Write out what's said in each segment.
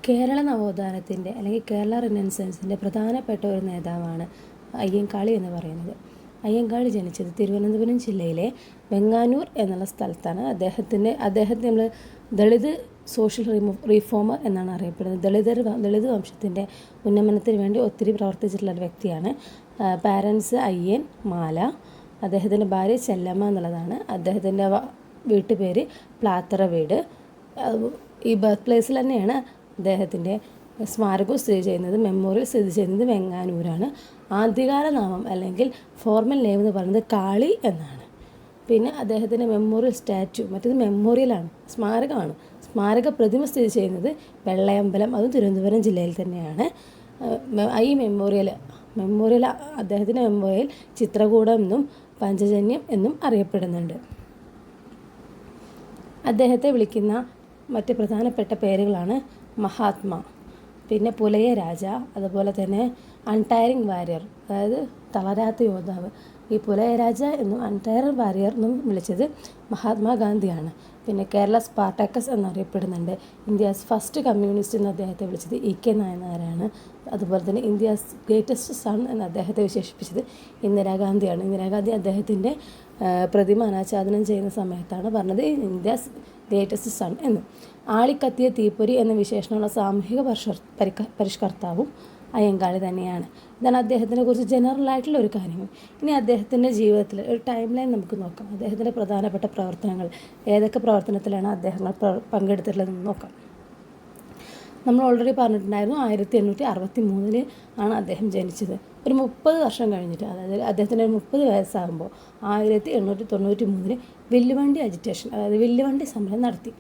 കേരള നവോത്ഥാനത്തിൻ്റെ അല്ലെങ്കിൽ കേരള റിനൻസൻസിൻ്റെ പ്രധാനപ്പെട്ട ഒരു നേതാവാണ് അയ്യങ്കാളി എന്ന് പറയുന്നത്. അയ്യങ്കാളി ജനിച്ചത് തിരുവനന്തപുരം ജില്ലയിലെ വെങ്ങാനൂർ എന്നുള്ള സ്ഥലത്താണ്. അദ്ദേഹത്തെ നമ്മൾ ദളിത് സോഷ്യൽ റീഫോമർ എന്നാണ് അറിയപ്പെടുന്നത്. ദളിത് വംശത്തിൻ്റെ ഉന്നമനത്തിന് വേണ്ടി ഒത്തിരി പ്രവർത്തിച്ചിട്ടുള്ള ഒരു വ്യക്തിയാണ്. പാരൻസ് അയ്യൻ, മാല. അദ്ദേഹത്തിൻ്റെ ഭാര്യ ചെല്ലമ്മ എന്നുള്ളതാണ്. അദ്ദേഹത്തിൻ്റെ വീട്ടുപേര് പ്ലാത്തറ വീട്. ഈ ബർത്ത് പ്ലേസിൽ തന്നെയാണ് അദ്ദേഹത്തിൻ്റെ സ്മാരകം സ്ഥിതി ചെയ്യുന്നത്. മെമ്മോറിയൽ സ്ഥിതി ചെയ്യുന്നത് വെങ്ങാനൂരാണ്. ആദ്യകാല നാമം അല്ലെങ്കിൽ ഫോർമൽ നെയിം എന്ന് പറയുന്നത് കാളി എന്നാണ്. പിന്നെ അദ്ദേഹത്തിൻ്റെ മെമ്മോറിയൽ സ്റ്റാച്യു, മറ്റേത് മെമ്മോറിയലാണ്, സ്മാരകമാണ്. സ്മാരക പ്രതിമ സ്ഥിതി ചെയ്യുന്നത് വെള്ളയമ്പലം, അതും തിരുവനന്തപുരം ജില്ലയിൽ തന്നെയാണ്. ഈ മെമ്മോറിയൽ അദ്ദേഹത്തിൻ്റെ മെമ്മോറിയൽ ചിത്രകൂടം എന്നും പഞ്ചജന്യം എന്നും അറിയപ്പെടുന്നുണ്ട്. അദ്ദേഹത്തെ വിളിക്കുന്ന മറ്റ് പ്രധാനപ്പെട്ട പേരുകളാണ് മഹാത്മാ, പിന്നെ പുലയ രാജ, അതുപോലെ തന്നെ അൺടയറിങ് വാരിയർ, അതായത് തളരാത്ത യോദ്ധാവ്. ഈ പുലയ രാജ എന്നും അൺടയറിങ് വാരിയർ എന്നും വിളിച്ചത് മഹാത്മാഗാന്ധിയാണ്. പിന്നെ കേരള സ്പാർട്ടാക്കസ് എന്നറിയപ്പെടുന്നുണ്ട്. ഇന്ത്യസ് ഫസ്റ്റ് കമ്മ്യൂണിസ്റ്റ് എന്ന് അദ്ദേഹത്തെ വിളിച്ചത് ഇ.കെ. നായനാരാണ്. അതുപോലെ തന്നെ ഇന്ത്യസ് ഗ്രേറ്റസ്റ്റ് സൺ എന്ന് അദ്ദേഹത്തെ വിശേഷിപ്പിച്ചത് ഇന്ദിരാഗാന്ധിയാണ്. ഇന്ദിരാഗാന്ധി അദ്ദേഹത്തിൻ്റെ പ്രതിമ അനാച്ഛാദനം ചെയ്യുന്ന സമയത്താണ് പറഞ്ഞത് ഇന്ത്യസ് ഗ്രേറ്റസ്റ്റ് സൺ എന്ന്. ആളിക്കത്തിയ തീപ്പൊരി എന്ന വിശേഷണമുള്ള സാമൂഹിക പരിഷ്കർത്താവും അയ്യങ്കാളി തന്നെയാണ്. ഇതാണ് അദ്ദേഹത്തിനെ കുറിച്ച് ജനറൽ ആയിട്ടുള്ള ഒരു കാര്യങ്ങൾ. ഇനി അദ്ദേഹത്തിൻ്റെ ജീവിതത്തിൽ ഒരു ടൈം ലൈൻ നമുക്ക് നോക്കാം. അദ്ദേഹത്തിൻ്റെ പ്രധാനപ്പെട്ട പ്രവർത്തനങ്ങൾ, ഏതൊക്കെ പ്രവർത്തനത്തിലാണ് അദ്ദേഹം പങ്കെടുത്തിട്ടുള്ളതെന്ന് നോക്കാം. നമ്മൾ ഓൾറെഡി പറഞ്ഞിട്ടുണ്ടായിരുന്നു 1863 ആണ് അദ്ദേഹം ജനിച്ചത്. ഒരു 30 വർഷം കഴിഞ്ഞിട്ട്, അതായത് അദ്ദേഹത്തിൻ്റെ 30 വയസ്സാകുമ്പോൾ 1893 വില്ലുവണ്ടി അജിറ്റേഷൻ, അതായത് വില്ലുവണ്ടി സമരം നടത്തി.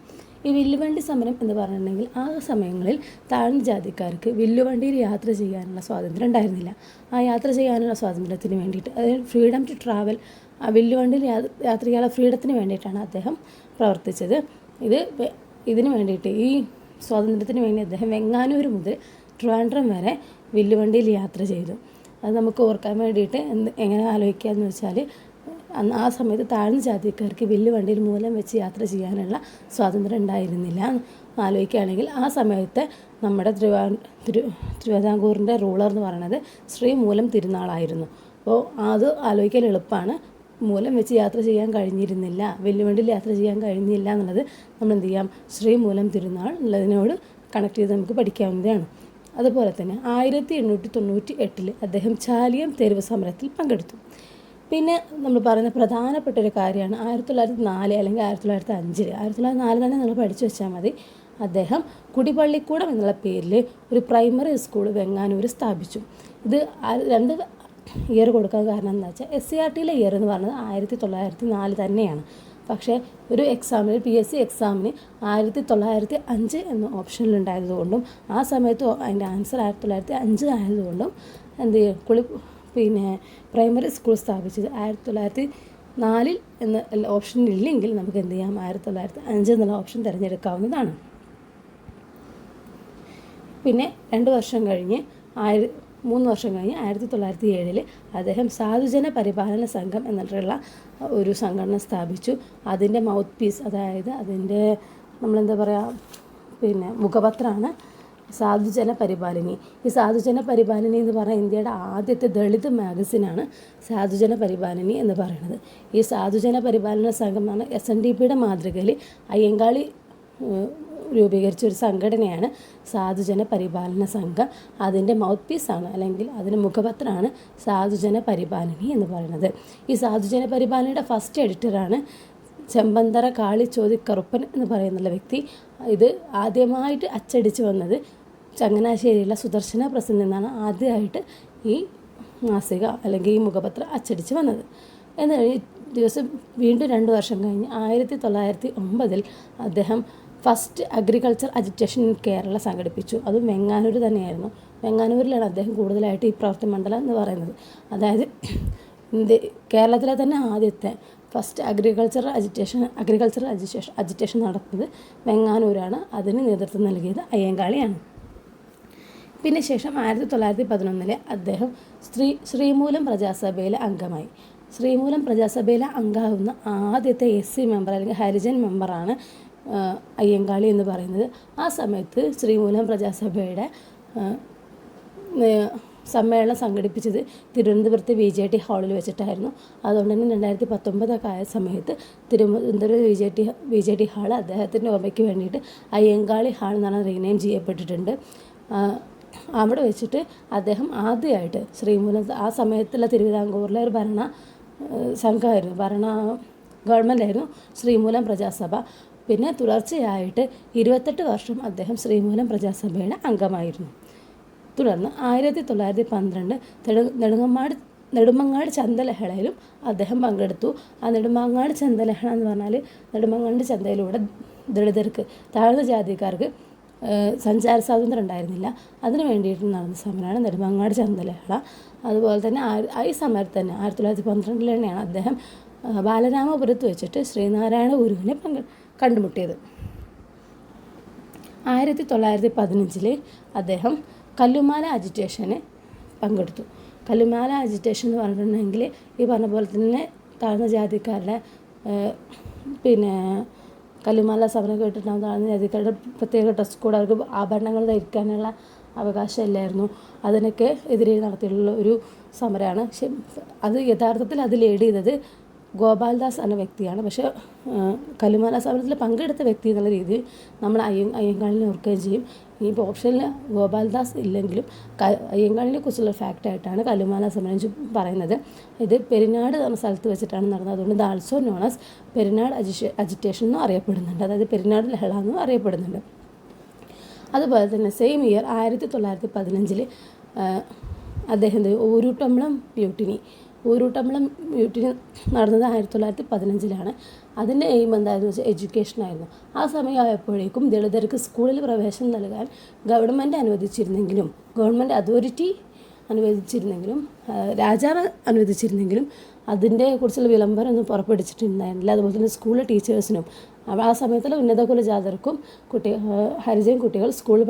ഈ വില്ലുവണ്ടി സമരം എന്ന് പറഞ്ഞിട്ടുണ്ടെങ്കിൽ ആ സമയങ്ങളിൽ താഴ്ന്ന ജാതിക്കാർക്ക് വില്ലുവണ്ടിയിൽ യാത്ര ചെയ്യാനുള്ള സ്വാതന്ത്ര്യം ഉണ്ടായിരുന്നില്ല. ആ യാത്ര ചെയ്യാനുള്ള സ്വാതന്ത്ര്യത്തിന് വേണ്ടിയിട്ട്, അതായത് ഫ്രീഡം ടു ട്രാവൽ, ആ വില്ലുവണ്ടിയിൽ യാത്ര ചെയ്യാനുള്ള ഫ്രീഡത്തിന് വേണ്ടിയിട്ടാണ് അദ്ദേഹം പ്രവർത്തിച്ചത്. ഇതിന് വേണ്ടിയിട്ട്, ഈ സ്വാതന്ത്ര്യത്തിന് വേണ്ടി അദ്ദേഹം വെങ്ങാനൂർ മുതൽ ട്രിവാൻഡ്രം വരെ വില്ലുവണ്ടിയിൽ യാത്ര ചെയ്തു. അത് നമുക്ക് ഓർക്കാൻ വേണ്ടിയിട്ട് എങ്ങനെ ആലോചിക്കുക എന്ന് വെച്ചാൽ, ആ സമയത്ത് താഴ്ന്ന ജാതിക്കാർക്ക് വില്ലുവണ്ടിയിൽ മൂലം വെച്ച് യാത്ര ചെയ്യാനുള്ള സ്വാതന്ത്ര്യം ഉണ്ടായിരുന്നില്ല. ആലോചിക്കുകയാണെങ്കിൽ ആ സമയത്ത് നമ്മുടെ തിരുവിതാംകൂറിൻ്റെ റൂളർ എന്ന് പറയുന്നത് ശ്രീ മൂലം തിരുനാളായിരുന്നു. അപ്പോൾ അത് ആലോചിക്കാൻ എളുപ്പമാണ്. മൂലം വെച്ച് യാത്ര ചെയ്യാൻ കഴിഞ്ഞിരുന്നില്ല, വില്ലുവണ്ടിയിൽ യാത്ര ചെയ്യാൻ കഴിഞ്ഞില്ല എന്നുള്ളത് നമ്മൾ എന്ത് ചെയ്യാം, ശ്രീ മൂലം തിരുനാൾ എന്നുള്ളതിനോട് കണക്ട് ചെയ്ത് നമുക്ക് പഠിക്കാവുന്നതാണ്. അതുപോലെ തന്നെ 1898 അദ്ദേഹം ചാലിയം തെരുവ് സമരത്തിൽ പങ്കെടുത്തു. പിന്നെ നമ്മൾ പറയുന്ന പ്രധാനപ്പെട്ട ഒരു കാര്യമാണ് 1904 അല്ലെങ്കിൽ 1905. 1904 തന്നെ നിങ്ങൾ പഠിച്ചു വെച്ചാൽ മതി. അദ്ദേഹം കുടിപള്ളിക്കൂടം എന്നുള്ള പേരിൽ ഒരു പ്രൈമറി സ്കൂൾ വെങ്ങാനൂർ സ്ഥാപിച്ചു. ഇത് 2 ഇയർ കൊടുക്കാൻ കാരണം എന്താ വെച്ചാൽ SCRTയിലെ ഇയർ എന്ന് പറയുന്നത് 1904 തന്നെയാണ്. പക്ഷേ ഒരു എക്സാമിന്, PSC എക്സാമിന് 1905 എന്ന ഓപ്ഷനിലുണ്ടായതുകൊണ്ടും ആ സമയത്ത് അതിൻ്റെ ആൻസർ 1905 ആയതുകൊണ്ടും എന്ത് ചെയ്യും, പ്രൈമറി സ്കൂൾ സ്ഥാപിച്ചത് 1904 എന്ന ഓപ്ഷൻ ഇല്ലെങ്കിൽ നമുക്ക് എന്ത് ചെയ്യാം, 1905 എന്നുള്ള ഓപ്ഷൻ തിരഞ്ഞെടുക്കാവുന്നതാണ്. പിന്നെ 3 വർഷം കഴിഞ്ഞ് 1907 അദ്ദേഹം സാധുജന പരിപാലന സംഘം എന്നുള്ള ഒരു സംഘടന സ്ഥാപിച്ചു. അതിൻ്റെ മൗത്ത് പീസ്, അതായത് അതിൻ്റെ നമ്മളെന്താ പറയുക, മുഖപത്രമാണ് സാധുജന പരിപാലിനി. ഈ സാധുജന പരിപാലിനി എന്ന് പറഞ്ഞാൽ ഇന്ത്യയുടെ ആദ്യത്തെ ദളിത് മാഗസിനാണ് സാധുജന പരിപാലിനി എന്ന് പറയുന്നത്. ഈ സാധുജന പരിപാലന സംഘം എന്ന് പറഞ്ഞാൽ SNDPയുടെ മാതൃകയിൽ അയ്യങ്കാളി രൂപീകരിച്ച ഒരു സംഘടനയാണ് സാധുജന പരിപാലന സംഘം. അതിൻ്റെ മൗത്ത് പീസാണ്, അല്ലെങ്കിൽ അതിൻ്റെ മുഖപത്രമാണ് സാധുജന പരിപാലിനി എന്ന് പറയുന്നത്. ഈ സാധുജന പരിപാലനയുടെ ഫസ്റ്റ് എഡിറ്ററാണ് ചെമ്പന്തറ കാളി ചോതിക്കറുപ്പൻ എന്ന് പറയുന്നുള്ള വ്യക്തി. ഇത് ആദ്യമായിട്ട് അച്ചടിച്ച് വന്നത് ചങ്ങനാശ്ശേരിയിലെ സുദർശന പ്രസിൽ നിന്നാണ് ആദ്യമായിട്ട് ഈ മാസിക അല്ലെങ്കിൽ ഈ മുഖപത്രം അച്ചടിച്ച് വന്നത്. എന്നാൽ ഈ ദിവസം വീണ്ടും 2 വർഷം കഴിഞ്ഞ് 1909 അദ്ദേഹം first agriculture agitation in Kerala സംഘടിപ്പിച്ചു. അതും വെങ്ങാനൂർ തന്നെയായിരുന്നു. വെങ്ങാനൂരിലാണ് അദ്ദേഹം കൂടുതലായിട്ട് ഈ പ്രവർത്തി മണ്ഡലം എന്ന് പറയുന്നത്. അതായത് കേരളത്തിലെ തന്നെ ആദ്യത്തെ ഫസ്റ്റ് അഗ്രികൾച്ചർ അജിറ്റേഷൻ നടത്തുന്നത് വെങ്ങാനൂരാണ്. അതിന് നേതൃത്വം നൽകിയത് അയ്യങ്കാളിയാണ്. പിന്നെ ശേഷം 1911 അദ്ദേഹം ശ്രീമൂലം പ്രജാസഭയിലെ അംഗമായി. ശ്രീമൂലം പ്രജാസഭയിലെ അംഗമാകുന്ന ആദ്യത്തെ SC മെമ്പർ അല്ലെങ്കിൽ ഹരിജൻ മെമ്പറാണ് അയ്യങ്കാളി എന്ന് പറയുന്നത്. ആ സമയത്ത് ശ്രീമൂലം പ്രജാസഭയുടെ സമ്മേളനം സംഘടിപ്പിച്ചത് തിരുവനന്തപുരത്ത് VJT ഹാളിൽ വെച്ചിട്ടായിരുന്നു. അതുകൊണ്ട് തന്നെ 2019 ആയ സമയത്ത് തിരുവനന്തപുരം VJT ഹാൾ അദ്ദേഹത്തിൻ്റെ ഓർമ്മയ്ക്ക് വേണ്ടിയിട്ട് അയ്യങ്കാളി ഹാൾ എന്നാണ് റീനെയിം ചെയ്യപ്പെട്ടിട്ടുണ്ട്. അവിടെ വെച്ചിട്ട് അദ്ദേഹം ആദ്യമായിട്ട് ശ്രീമൂലം, ആ സമയത്തുള്ള തിരുവിതാംകൂറിലെ ഒരു ഗവൺമെൻറ്റായിരുന്നു ശ്രീമൂലം പ്രജാസഭ. പിന്നെ തുടർച്ചയായിട്ട് 28 വർഷം അദ്ദേഹം ശ്രീമൂലം പ്രജാസഭയുടെ അംഗമായിരുന്നു. തുടർന്ന് 1912 നെടുമങ്ങാട് ചന്തലഹളയിലും അദ്ദേഹം പങ്കെടുത്തു. ആ നെടുമങ്ങാട് ചന്തലഹള എന്ന് പറഞ്ഞാൽ നെടുമങ്ങാട് ചന്തയിലൂടെ ദളിതർക്ക്, താഴ്ന്ന ജാതിക്കാർക്ക് സഞ്ചാര സ്വാതന്ത്ര്യം ഉണ്ടായിരുന്നില്ല. അതിന് വേണ്ടിയിട്ട് നടന്ന സമരമാണ് നെടുമങ്ങാട് ചന്തലഹള. അതുപോലെ തന്നെ ഈ സമയത്ത് തന്നെ 1912 തന്നെയാണ് അദ്ദേഹം ബാലരാമപുരത്ത് വെച്ചിട്ട് ശ്രീനാരായണ ഗുരുവിനെ കണ്ടുമുട്ടിയത്. 1915 അദ്ദേഹം കല്ലുമാല അജിറ്റേഷന് പങ്കെടുത്തു. കല്ലുമാല അജിറ്റേഷൻ എന്ന് പറഞ്ഞിട്ടുണ്ടെങ്കിൽ ഈ പറഞ്ഞ പോലെ തന്നെ താഴ്ന്ന ജാതിക്കാരുടെ കല്ലുമാല സമരം കേട്ടിട്ടുണ്ടാകും. താഴ്ന്ന ജാതിക്കാരുടെ പ്രത്യേക ഡ്രസ് കോഡ്, അവർക്ക് ആഭരണങ്ങൾ ധരിക്കാനുള്ള അവകാശമില്ലായിരുന്നു. അതിനൊക്കെ എതിരെ നടത്തിയിട്ടുള്ള ഒരു സമരമാണ്. പക്ഷെ അത് യഥാർത്ഥത്തിൽ അത് ലീഡ് ചെയ്തത് ഗോപാൽദാസ് എന്ന വ്യക്തിയാണ്. പക്ഷേ കല്ലുമാല സമരത്തിൽ പങ്കെടുത്ത വ്യക്തി എന്നുള്ള രീതിയിൽ നമ്മൾ അയ്യങ്കാളിനെ ഓർക്കുകയും ചെയ്യും. ഇനിയിപ്പോൾ ഓപ്ഷനിൽ ഗോപാൽദാസ് ഇല്ലെങ്കിലും അയ്യങ്കാളിനെ കുറിച്ചുള്ള ഫാക്റ്റായിട്ടാണ് കല്ലുമാല സമരം പറയുന്നത്. ഇത് പെരിനാട് എന്ന സ്ഥലത്ത് വെച്ചിട്ടാണ് നടന്നത്. അതുകൊണ്ട് ഇത് also known as Perinad agitation എന്നും അറിയപ്പെടുന്നുണ്ട്. അതായത് പെരിനാട് ലഹള എന്നും അറിയപ്പെടുന്നുണ്ട്. അതുപോലെ തന്നെ സെയിം ഇയർ 1915 അദ്ദേഹം ഊരൂട്ടമ്പളം മ്യൂട്ടിനി നടന്നത് 1915 അതിൻ്റെ എയിം എന്താണെന്ന് വെച്ചാൽ എഡ്യൂക്കേഷനായിരുന്നു. ആ സമയമായപ്പോഴേക്കും ദളിതർക്ക് സ്കൂളിൽ പ്രവേശനം നൽകാൻ ഗവൺമെൻറ് അതോറിറ്റി അനുവദിച്ചിരുന്നെങ്കിലും രാജാവ് അനുവദിച്ചിരുന്നെങ്കിലും അതിൻ്റെ കുറിച്ചുള്ള വിളംബരമൊന്നും പുറപ്പെടുവിച്ചിട്ടുണ്ടായിരുന്നില്ല. അതുപോലെ തന്നെ സ്കൂളിലെ ടീച്ചേഴ്സിനും ആ സമയത്തുള്ള ഉന്നത കുലജാതർക്കും ഹരിജൻ കുട്ടികൾ സ്കൂളിൽ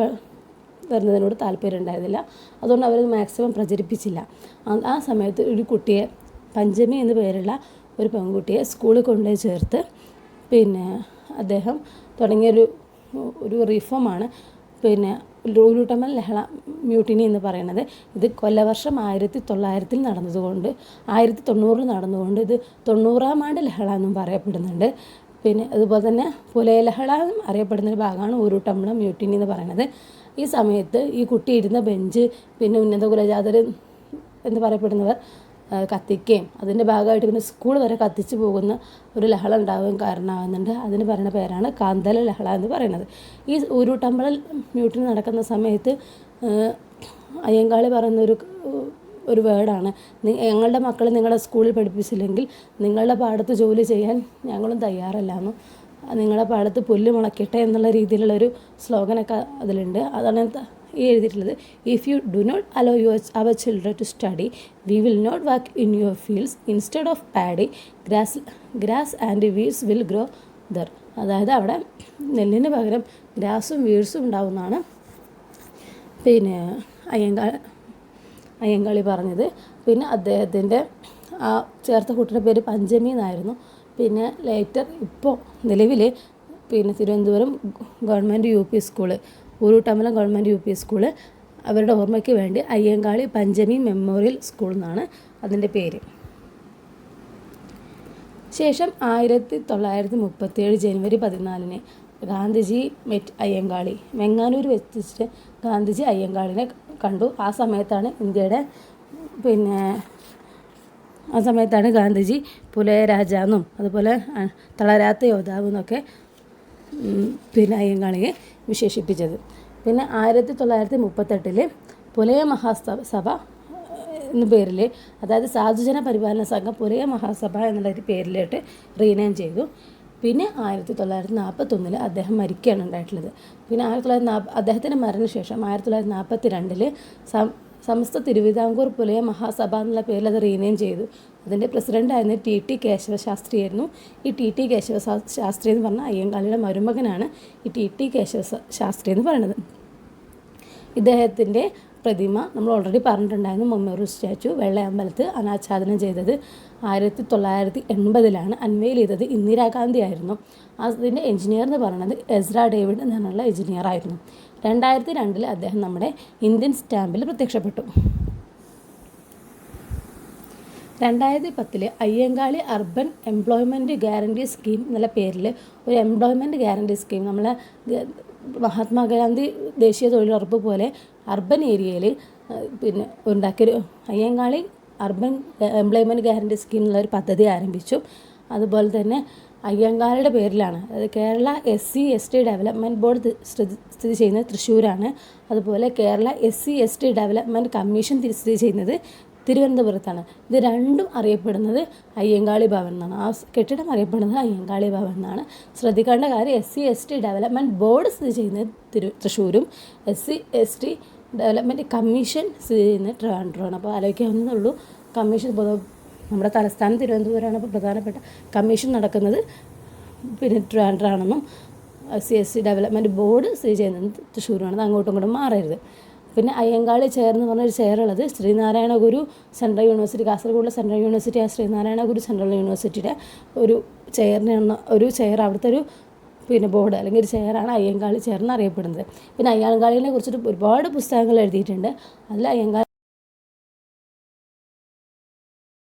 വരുന്നതിനോട് താല്പര്യം ഉണ്ടായിരുന്നില്ല. അതുകൊണ്ട് അവരത് മാക്സിമം പ്രചരിപ്പിച്ചില്ല. ആ സമയത്ത് ഒരു കുട്ടിയെ, പഞ്ചമി എന്ന് പേരുള്ള ഒരു പെൺകുട്ടിയെ സ്കൂളിൽ കൊണ്ടുപോയി ചേർത്ത് അദ്ദേഹം തുടങ്ങിയൊരു റിഫോമാണ് ഊരൂട്ടമ്പൽ ലഹള മ്യൂട്ടിനി എന്ന് പറയുന്നത്. ഇത് കൊല്ലവർഷം 1900 നടന്നതുകൊണ്ട് 1990 നടന്നുകൊണ്ട് ഇത് 90-ാം ആണ്ട് ലഹള എന്നും പറയപ്പെടുന്നുണ്ട്. അതുപോലെ തന്നെ പുലയലഹള എന്നും അറിയപ്പെടുന്നൊരു ഭാഗമാണ് ഊരൂട്ടമ്പളം മ്യൂട്ടിനി എന്ന് പറയുന്നത്. ഈ സമയത്ത് ഈ കുട്ടി ഇരുന്ന ബെഞ്ച് ഉന്നത കുലജാതർ എന്ന് പറയപ്പെടുന്നവർ കത്തിക്കുകയും അതിൻ്റെ ഭാഗമായിട്ട് സ്കൂൾ വരെ കത്തിച്ചു പോകുന്ന ഒരു ലഹള ഉണ്ടാവുകയും കാരണമാകുന്നുണ്ട്. അതിന് പറയുന്ന പേരാണ് കാന്തല ലഹള എന്ന് പറയുന്നത്. ഈ ഊരൂട്ടമ്പളം മ്യൂട്ടിനി നടക്കുന്ന സമയത്ത് അയ്യങ്കാളി പറയുന്ന ഒരു വേർഡാണ്, ഞങ്ങളുടെ മക്കളെ നിങ്ങളുടെ സ്കൂളിൽ പഠിപ്പിച്ചില്ലെങ്കിൽ നിങ്ങളുടെ പാടത്ത് ജോലി ചെയ്യാൻ ഞങ്ങളും തയ്യാറല്ലാന്നും, നിങ്ങളുടെ പാടത്ത് പുല്ല് മുളയ്ക്കട്ടെ എന്നുള്ള രീതിയിലുള്ളൊരു സ്ലോഗനൊക്കെ അതിലുണ്ട്. അതാണ് എഴുതിയിട്ടുള്ളത്. If you do not allow our children to study we will not work in your fields instead of paddy grass and weeds will grow there. അതായത് അവിടെ നെല്ലിന് പകരം ഗ്രാസും വീഡ്സും ഉണ്ടാവുമെന്നാണ് അയ്യങ്കാളി പറഞ്ഞത്. അദ്ദേഹത്തിൻ്റെ ആ ചേർത്ത കുട്ടിയുടെ പേര് പഞ്ചമി എന്നായിരുന്നു. ലേറ്റർ ഇപ്പോൾ നിലവിൽ Thiruvananthapuram government UP school, Oorootambalam government UP school, അവരുടെ ഓർമ്മയ്ക്ക് വേണ്ടി അയ്യങ്കാളി പഞ്ചമി മെമ്മോറിയൽ സ്കൂൾ എന്നാണ് അതിൻ്റെ പേര്. ശേഷം 1937 ജനുവരി 14 ഗാന്ധിജി മെറ്റ് അയ്യങ്കാളി. വെങ്ങാനൂർ വെച്ചിട്ട് ഗാന്ധിജി അയ്യങ്കാളിനെ കണ്ടു. ആ സമയത്താണ് ഗാന്ധിജി പുലയ രാജാന്നും അതുപോലെ തളരാത്ത യോദ്ധാവ് എന്നൊക്കെ അയ്യങ്കാളിയെ വിശേഷിപ്പിച്ചത്. 1938 പുലയ മഹാസഭ എന്ന പേരിൽ, അതായത് സാധുജന പരിപാലന സംഘം പുലയ മഹാസഭ എന്നുള്ള പേരിലോട്ട് റീനെയിം ചെയ്തു. 1941 അദ്ദേഹം മരിക്കുകയാണ് ഉണ്ടായിട്ടുള്ളത്. അദ്ദേഹത്തിൻ്റെ മരണശേഷം 1942 സമസ്ത തിരുവിതാംകൂർ പുലയ മഹാസഭ എന്നുള്ള പേരിൽ അത് റീനെയിം ചെയ്തു. അതിൻ്റെ പ്രസിഡൻ്റായിരുന്ന TT കേശവശാസ്ത്രി ആയിരുന്നു. ഈ TT കേശവശാസ്ത്രി എന്ന് പറഞ്ഞാൽ അയ്യങ്കാളിയുടെ മരുമകനാണ് ഈ TT കേശവശാസ്ത്രി എന്ന് പറയുന്നത്. ഇദ്ദേഹത്തിൻ്റെ പ്രതിമ നമ്മൾ ഓൾറെഡി പറഞ്ഞിട്ടുണ്ടായിരുന്നു. മെമ്മോറിയൽ സ്റ്റാച്ചു വെള്ളയമ്പലത്ത് അനാച്ഛാദനം ചെയ്തത് 1980 അൺവെയിൽ ചെയ്തത് ഇന്ദിരാഗാന്ധി ആയിരുന്നു. അതിൻ്റെ എഞ്ചിനീയർ എന്ന് പറയുന്നത് എസ്ര ഡേവിഡ് എന്നുള്ള എഞ്ചിനീയർ ആയിരുന്നു. 2002 അദ്ദേഹം നമ്മുടെ ഇന്ത്യൻ സ്റ്റാമ്പിൽ പ്രത്യക്ഷപ്പെട്ടു. 2010 Ayyankali urban employment guarantee scheme എന്നുള്ള പേരിൽ ഒരു എംപ്ലോയ്മെൻറ്റ് ഗ്യാരണ്ടി സ്കീം നമ്മളെ മഹാത്മാഗാന്ധി ദേശീയ തൊഴിലുറപ്പ് പോലെ അർബൻ ഏരിയയിൽ പിന്നെ ഉണ്ടാക്കിയൊരു Ayyankali urban employment guarantee scheme എന്നുള്ളൊരു പദ്ധതി ആരംഭിച്ചു. അതുപോലെ തന്നെ അയ്യങ്കാളിയുടെ പേരിലാണ്, അതായത് കേരള SC/ST ഡെവലപ്മെൻറ്റ് ബോർഡ് സ്ഥിതി ചെയ്യുന്നത് തൃശ്ശൂരാണ്. അതുപോലെ കേരള SC/ST ഡെവലപ്മെൻറ്റ് കമ്മീഷൻ സ്ഥിതി ചെയ്യുന്നത് തിരുവനന്തപുരത്താണ്. ഇത് രണ്ടും അറിയപ്പെടുന്നത് അയ്യങ്കാളി ഭവൻ എന്നാണ്. ആ കെട്ടിടം അറിയപ്പെടുന്നത് അയ്യങ്കാളി ഭവൻ എന്നാണ്. ശ്രദ്ധിക്കേണ്ട കാര്യം SC/ST ഡെവലപ്മെൻറ്റ് ബോർഡ് സ്ഥിതി ചെയ്യുന്നത് തൃശ്ശൂരും SC/ST ഡെവലപ്മെൻറ്റ് കമ്മീഷൻ സ്ഥിതി ചെയ്യുന്നത് ട്രിവാൻഡ്രമാണ്. അപ്പോൾ ആലോചിക്കാവുന്നതുള്ളൂ. കമ്മീഷൻ നമ്മുടെ തലസ്ഥാനം തിരുവനന്തപുരമാണ്. അപ്പോൾ പ്രധാനപ്പെട്ട കമ്മീഷൻ നടക്കുന്നത് പിന്നെ ട്രിവാൻഡ്രമാണെന്നും SC/ST ഡെവലപ്മെൻറ്റ് ബോർഡ് സ്ഥിതി ചെയ്യുന്നത് തൃശ്ശൂരാണെന്ന് അങ്ങോട്ടും ഇങ്ങോട്ടും മാറരുത്. പിന്നെ അയ്യങ്കാളി ചെയർ എന്ന് പറഞ്ഞൊരു ചെയറുള്ളത് ശ്രീനാരായണ ഗുരു സെൻട്രൽ യൂണിവേഴ്സിറ്റി, കാസർഗോഡിലെ സെൻട്രൽ യൂണിവേഴ്സിറ്റി ആ ശ്രീനാരായണ ഗുരു സെൻട്രൽ യൂണിവേഴ്സിറ്റിയുടെ ഒരു ചെയർ അവിടുത്തെ ഒരു പിന്നെ ബോർഡ് അല്ലെങ്കിൽ ഒരു ചെയറാണ് അയ്യങ്കാളി ചെയർ എന്ന് അറിയപ്പെടുന്നത്. പിന്നെ അയ്യങ്കാളിനെ കുറിച്ചിട്ട് ഒരുപാട് പുസ്തകങ്ങൾ എഴുതിയിട്ടുണ്ട്. അതിൽ അയ്യങ്കാളി